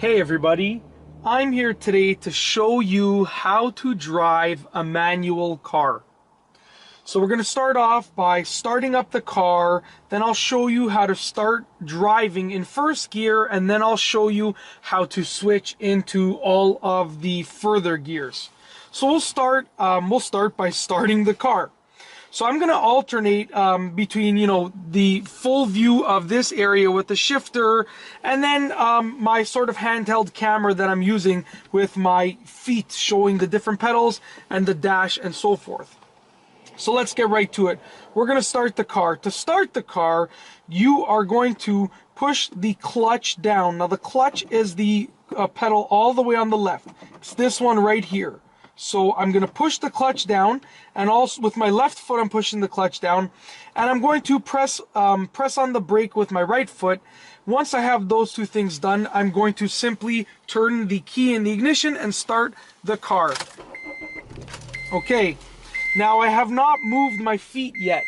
Hey everybody, I'm here today to show you how to drive a manual car. So we're going to start off by starting up the car, then I'll show you how to start driving in first gear, and then I'll show you how to switch into all of the further gears. So we'll start by starting the car. So I'm going to alternate between, the full view of this area with the shifter and then my sort of handheld camera that I'm using with my feet showing the different pedals and the dash and so forth. So let's get right to it. We're going to start the car. To start the car, you are going to push the clutch down. Now the clutch is the pedal all the way on the left. It's this one right here. So I'm going to push the clutch down, and also with my left foot I'm pushing the clutch down, and I'm going to press on the brake with my right foot. Once I have those two things done, I'm going to simply turn the key in the ignition and start the car. Okay, now I have not moved my feet yet.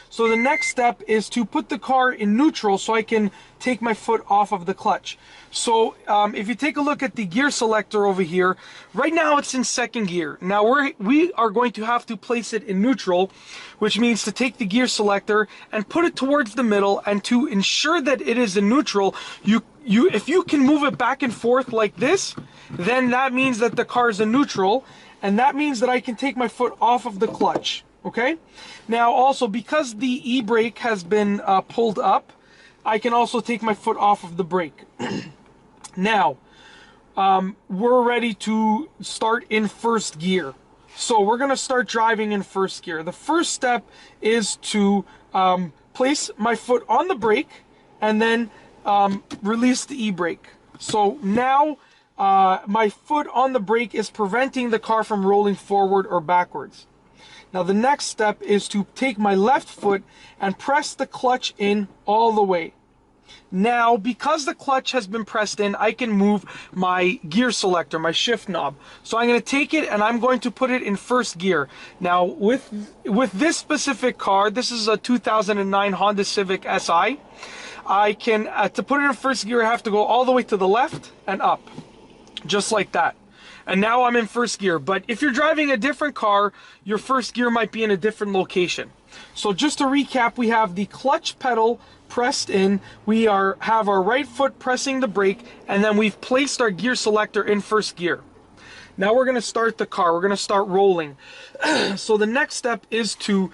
So the next step is to put the car in neutral so I can take my foot off of the clutch. So if you take a look at the gear selector over here, right now it's in second gear. Now we are going to have to place it in neutral, which means to take the gear selector and put it towards the middle, and to ensure that it is in neutral, if you can move it back and forth like this, then that means that the car is in neutral, and that means that I can take my foot off of the clutch. Okay, now also because the e-brake has been pulled up, I can also take my foot off of the brake. Now, we're ready to start in first gear. So we're going to start driving in first gear. The first step is to place my foot on the brake and then release the e-brake. So now my foot on the brake is preventing the car from rolling forward or backwards. Now the next step is to take my left foot and press the clutch in all the way. Now, because the clutch has been pressed in, I can move my gear selector, my shift knob. So I'm going to take it and I'm going to put it in first gear. Now, with this specific car, this is a 2009 Honda Civic Si, I can, to put it in first gear, I have to go all the way to the left and up, just like that. And now I'm in first gear. But if you're driving a different car, your first gear might be in a different location. So just to recap, we have the clutch pedal pressed in, we have our right foot pressing the brake, and then we've placed our gear selector in first gear. Now we're going to start the car. We're going to start rolling. So the next step is to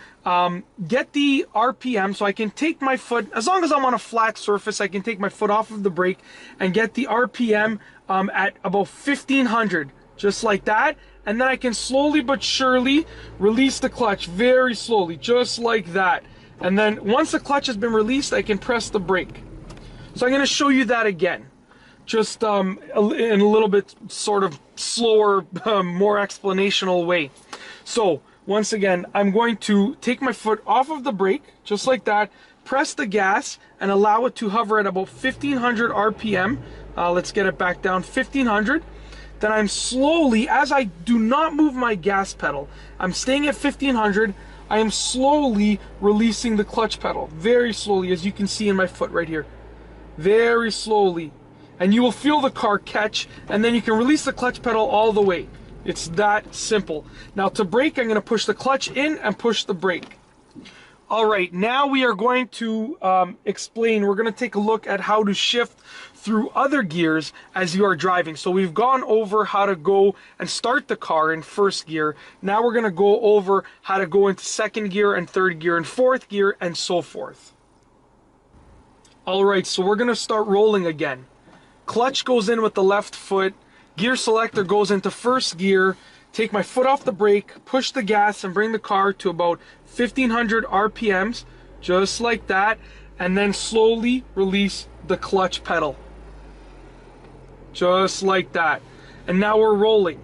get the RPM, so I can take my foot, as long as I'm on a flat surface, I can take my foot off of the brake and get the RPM at about 1500. Just like that, and then I can slowly but surely release the clutch, very slowly, just like that. And then once the clutch has been released, I can press the brake. So I'm going to show you that again, just in a little bit sort of slower, more explanational way. So once again, I'm going to take my foot off of the brake, just like that, press the gas, and allow it to hover at about 1500 RPM. Let's get it back down, 1500. Then I'm slowly, as I do not move my gas pedal, I'm staying at 1500, I am slowly releasing the clutch pedal, very slowly, as you can see in my foot right here, very slowly. And you will feel the car catch, and then you can release the clutch pedal all the way. It's that simple. Now to brake, I'm going to push the clutch in and push the brake. All right, now we are going to explain, we're going to take a look at how to shift through other gears as you are driving. So we've gone over how to go and start the car in first gear. Now we're going to go over how to go into second gear and third gear and fourth gear and so forth. All right, so we're going to start rolling again. Clutch goes in with the left foot, gear selector goes into first gear, take my foot off the brake, push the gas, and bring the car to about 1500 RPMs, just like that, and then slowly release the clutch pedal. Just like that. And now we're rolling.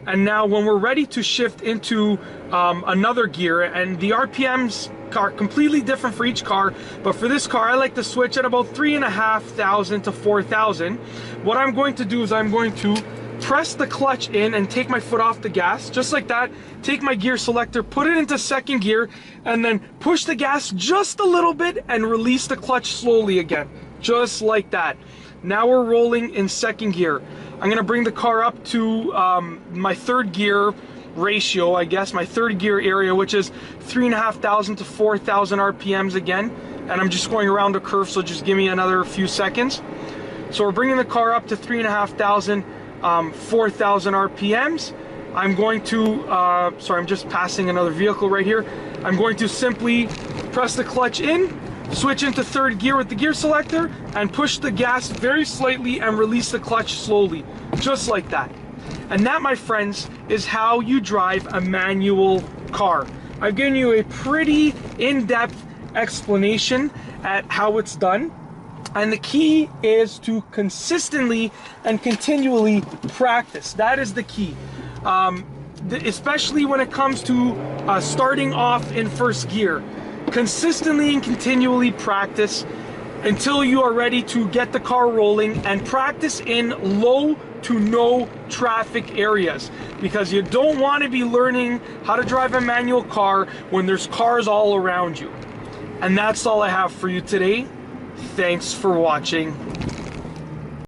And now when we're ready to shift into another gear, and the RPMs are completely different for each car, but for this car I like to switch at about 3,500 to 4,000. What I'm going to do is I'm going to press the clutch in and take my foot off the gas, just like that, take my gear selector, put it into second gear, and then push the gas just a little bit and release the clutch slowly again, just like that. Now we're rolling in second gear. I'm gonna bring the car up to my third gear ratio, I guess, my third gear area, which is 3,500 to 4,000 RPMs again. And I'm just going around a curve, so just give me another few seconds. So we're bringing the car up to 3,500, 4,000 RPMs. I'm going to, sorry, I'm just passing another vehicle right here. I'm going to simply press the clutch in, switch into third gear with the gear selector, and push the gas very slightly and release the clutch slowly, just like that. And that, my friends, is how you drive a manual car. I've given you a pretty in-depth explanation at how it's done. And the key is to consistently and continually practice. That is the key. Especially when it comes to starting off in first gear. Consistently and continually practice until you are ready to get the car rolling, and practice in low to no traffic areas, because you don't want to be learning how to drive a manual car when there's cars all around you. And that's all I have for you today. Thanks for watching.